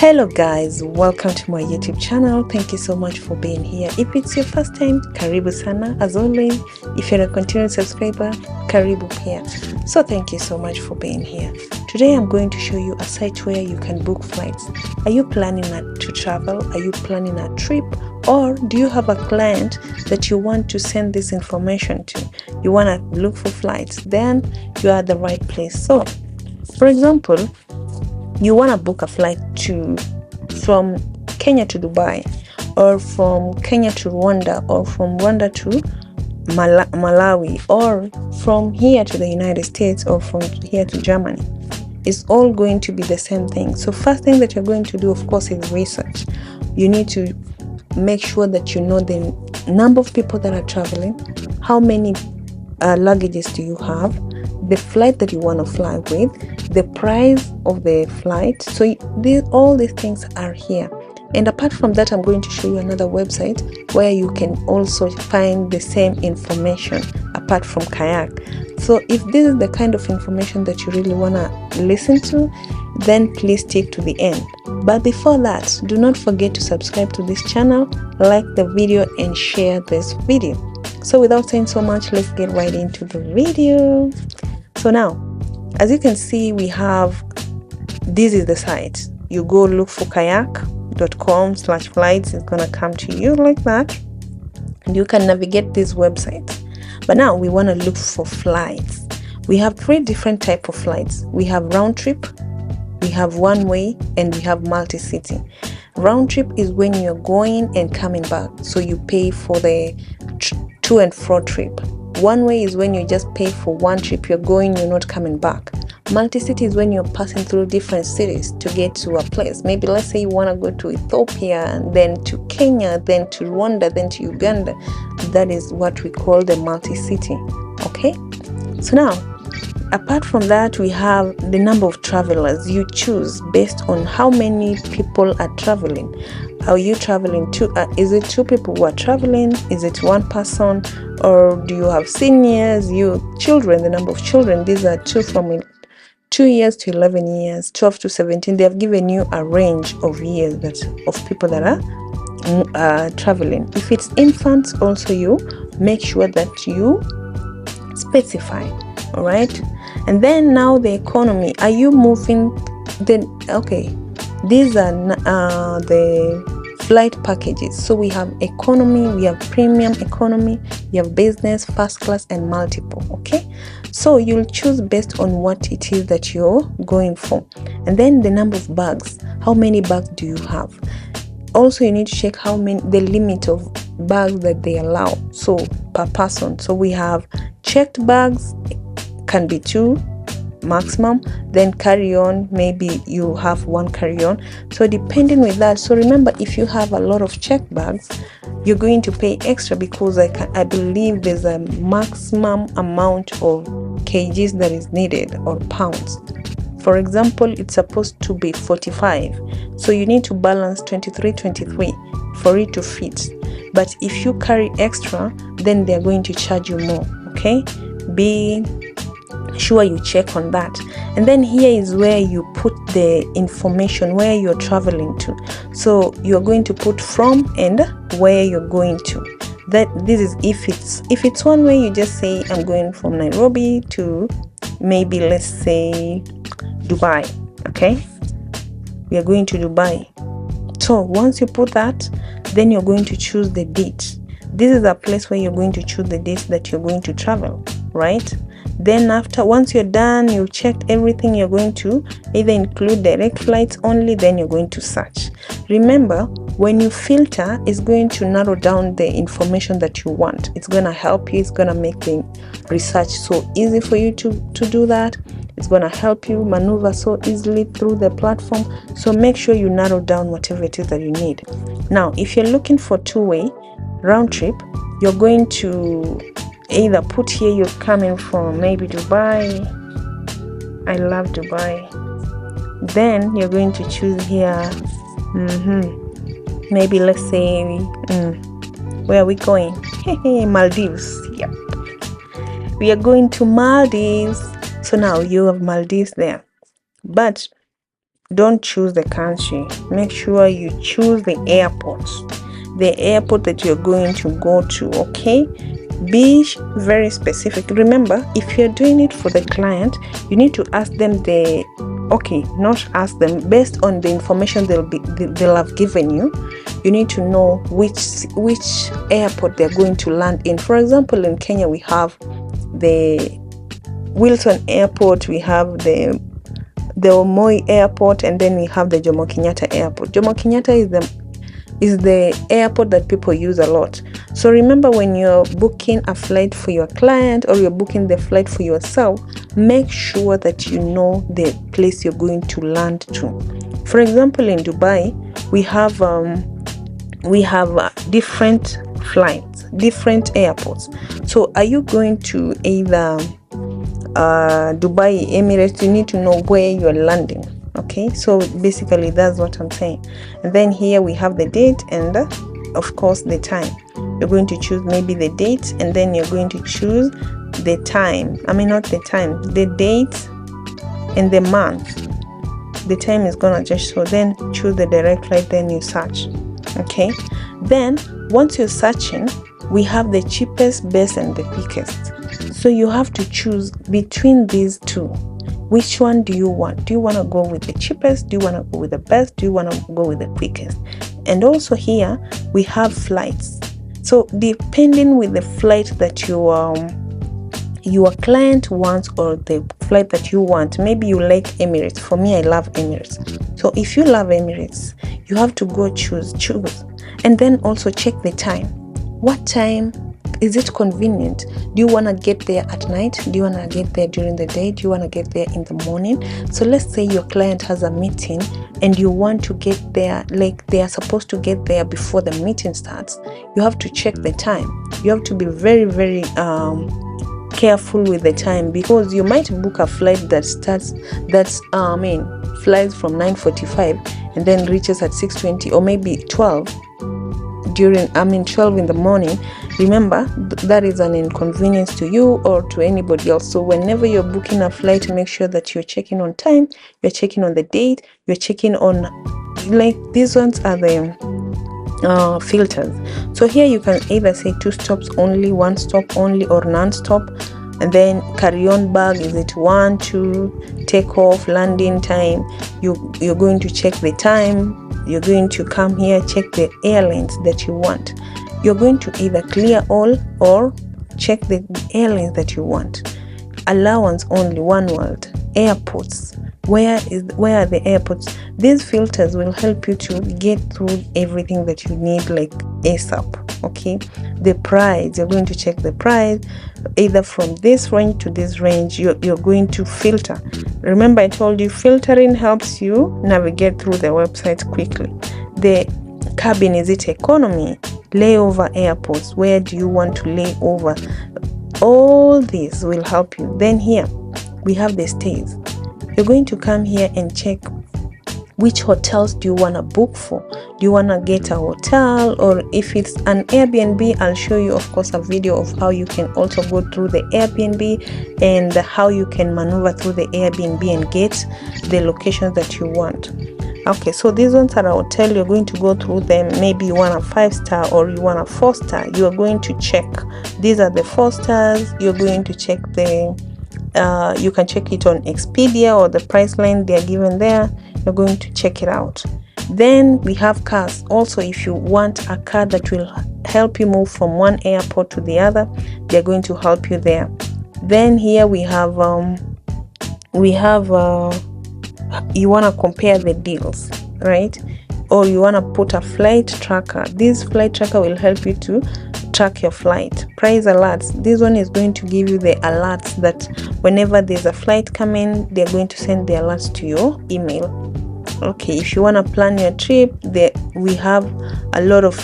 Hello guys, welcome to my YouTube channel. Thank you so much for being here. If it's your first time, karibu sana. As always, if you're a continued subscriber, karibu pia. So thank you so much for being here. Today I'm going to show you a site where you can book flights. Are you planning to travel? Are you planning a trip? Or do you have a client that you want to send this information to? You want to look for flights? Then you are at the right place. So, for example, you want to book a flight from Kenya to Dubai, or from Kenya to Rwanda, or from Rwanda to Malawi, or from here to the United States, or from here to Germany. It's all going to be the same thing. So first thing that you're going to do, of course, is research. You need to make sure that you know the number of people that are traveling, how many luggages do you have, the flight that you want to fly with, the price of the flight. So all these things are here. And apart from that, I'm going to show you another website where you can also find the same information apart from Kayak. So if this is the kind of information that you really want to listen to, then please stick to the end. But before that, do not forget to subscribe to this channel, like the video, and share this video. So without saying so much, let's get right into the video. So now, as you can see, this is the site. You go look for kayak.com/flights. It's gonna come to you like that, and you can navigate this website. But now we want to look for flights. We have 3 different types of flights. We have round trip, we have one way, and we have multi-city. Round trip is when you're going and coming back, so you pay for the to and fro trip. One way is when you just pay for one trip, you're going, you're not coming back. Multi-city is when you're passing through different cities to get to a place. Maybe let's say you want to go to Ethiopia, and then to Kenya, then to Rwanda, then to Uganda. That is what we call the multi-city. Okay, so now apart from that, we have the number of travelers. You choose based on how many people are traveling. Are you traveling is it 2 people who are traveling? Is it 1 person? Or do you have seniors, children, the number of children? These are from 2 years to 11 years, 12 to 17. They have given you a range of years of people that are traveling. If it's infants, also you make sure that you specify. All right. And then now the economy. Are you moving? Okay, these are the flight packages. So we have economy, we have premium economy, we have business, first class, and multiple. Okay, so you'll choose based on what it is that you're going for. And then the number of bags. How many bags do you have? Also, you need to check the limit of bags that they allow, so per person. So we have checked bags, can be 2 maximum. Then carry on, maybe you have 1 carry on. So depending with that, so remember, if you have a lot of checked bags, you're going to pay extra, because I believe there's a maximum amount of kgs that is needed, or pounds. For example, it's supposed to be 45, so you need to balance 23 for it to fit. But if you carry extra, then they're going to charge you more. Okay, be sure you check on that. And then here is where you put the information where you're traveling to. So you're going to put from and where you're going to. This is if it's one way, you just say I'm going from Nairobi to maybe, let's say, Dubai. Okay, we are going to Dubai. So once you put that, then you're going to choose the date. This is a place where you're going to choose the dates that you're going to travel, right? Then once you're done, you've checked everything, you're going to either include direct flights only, then you're going to search. Remember, when you filter, it's going to narrow down the information that you want. It's going to help you. It's going to make the research so easy for you to do that. It's going to help you maneuver so easily through the platform. So make sure you narrow down whatever it is that you need. Now, if you're looking for 2-way round trip, you're going to either put here you're coming from maybe Dubai. I love Dubai. Then you're going to choose here, maybe let's say, where are we going? Maldives. Yep, we are going to Maldives. So now you have Maldives there. But don't choose the country. Make sure you choose the airport that you're going to go to. Okay, be very specific. Remember, if you're doing it for the client, you need to ask them not ask them, based on the information they'll have given you. You need to know which airport they're going to land in. For example, in Kenya, we have the Wilson Airport, we have the Moi Airport, and then we have the Jomo Kenyatta Airport. Jomo Kenyatta is the airport that people use a lot. So remember, when you're booking a flight for your client or you're booking the flight for yourself, make sure that you know the place you're going to land to. For example, in Dubai, we have different flights, different airports. So are you going to either Dubai, Emirates? You need to know where you're landing. Okay, so basically that's what I'm saying. And then here we have the date and of course the time. You're going to choose maybe the date, and then you're going to choose the time. Not the time, the date and the month. The time is gonna just show. Then choose the direct flight, then you search. Okay, then once you're searching, we have the cheapest, best, and the quickest. So you have to choose between these two. Which one do you want? Do you want to go with the cheapest? Do you want to go with the best? Do you want to go with the quickest? And also here we have flights. So depending with the flight that your client wants, or the flight that you want, maybe you like Emirates. For me, I love Emirates. So if you love Emirates, you have to go choose, and then also check the time. What time? Is it convenient? Do you want to get there at night? Do you want to get there during the day? Do you want to get there in the morning? So let's say your client has a meeting and you want to get there, like they are supposed to get there before the meeting starts. You have to check the time. You have to be very, very careful with the time, because you might book a flight that flies from 9:45 and then reaches at 6:20 or maybe 12 12 in the morning. Remember, that is an inconvenience to you or to anybody else. So whenever you're booking a flight, make sure that you're checking on time, you're checking on the date, you're checking on, like, these ones are the filters. So here you can either say 2 stops only, 1 stop only, or non-stop. And then carry-on bag, is it 1, 2, take off, landing time. You're going to check the time. You're going to come here, check the airlines that you want. You're going to either clear all or check the airlines that you want. Allowance only, one world. Airports, where are the airports? These filters will help you to get through everything that you need, like ASAP. Okay, the price, you're going to check the price, either from this range to this range. You're going to filter. Remember, I told you filtering helps you navigate through the website quickly. The cabin, is it economy? Layover airports, where do you want to lay over? All these will help you. Then here we have the stays. You're going to come here and check which hotels do you want to book for. Do you want to get a hotel, or if it's an Airbnb, I'll show you, of course, a video of how you can also go through the Airbnb and how you can maneuver through the Airbnb and get the locations that you want. Okay, so these ones are a hotel. You're going to go through them. Maybe you want a 5-star or you want a 4-star. You are going to check. These are the 4 stars. You're going to check you can check it on Expedia or the price line they are given there. You're going to check it out. Then we have cars. Also, if you want a car that will help you move from one airport to the other, they're going to help you there. Then here we have you want to compare the deals, right? Or you want to put a flight tracker. This flight tracker will help you to track your flight. Price alerts. This one is going to give you the alerts that whenever there's a flight coming, they're going to send the alerts to your email. Okay, if you want to plan your trip, we have a lot of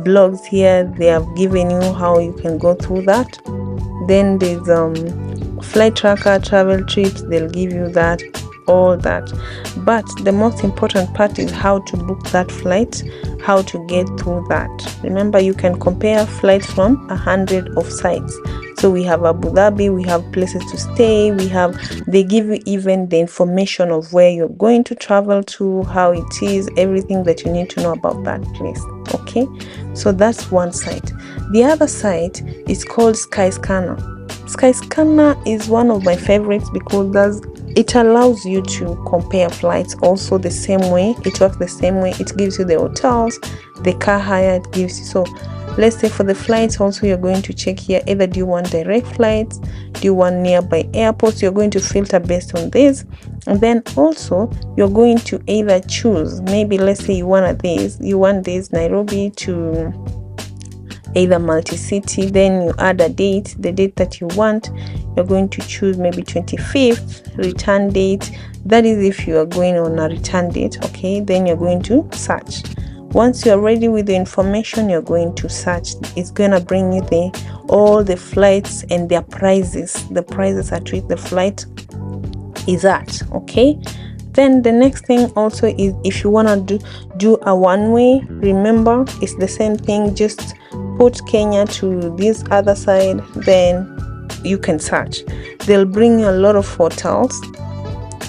blogs here. They have given you how you can go through that. Then there's flight tracker, travel trips. They'll give you that, all that. But the most important part is how to book that flight, how to get through that. Remember, you can compare flights from 100 of sites. So we have Abu Dhabi, we have places to stay, they give you even the information of where you're going to travel to, how it is, everything that you need to know about that place. Okay, so that's one site. The other site is called Skyscanner. Skyscanner is one of my favorites because it allows you to compare flights also the same way. It works the same way. It gives you the hotels, the car hire, it gives you. So let's say for the flights also, you're going to check here, either do you want direct flights, do you want nearby airports. You're going to filter based on this, and then also you're going to either choose, maybe let's say you want this Nairobi to either multi-city, then you add the date that you want. You're going to choose maybe 25th return date. That is if you are going on a return date. Okay, then you're going to search. Once you're ready with the information, you're going to search. It's gonna bring you all the flights and their prices, the prices at which the flight is at. Okay, then the next thing also is, if you want to do a one-way, remember it's the same thing. Just put Kenya to this other side, then you can search. They'll bring you a lot of hotels.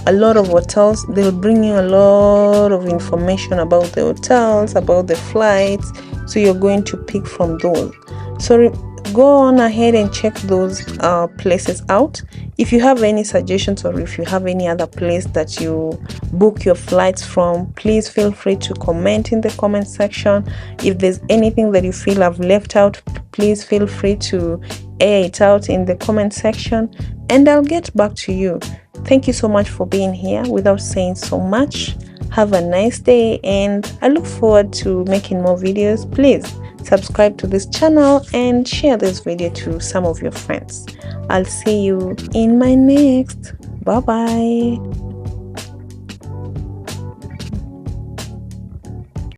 They'll bring you a lot of information about the hotels, about the flights, so you're going to pick from those. So go on ahead and check those places out. If you have any suggestions, or if you have any other place that you book your flights from, please feel free to comment in the comment section. If there's anything that you feel I've left out, please feel free to air it out in the comment section, and I'll get back to you. Thank you so much for being here. Without saying so much, have a nice day, and I look forward to making more videos. Please subscribe to this channel and share this video to some of your friends. I'll see you in my next. Bye bye.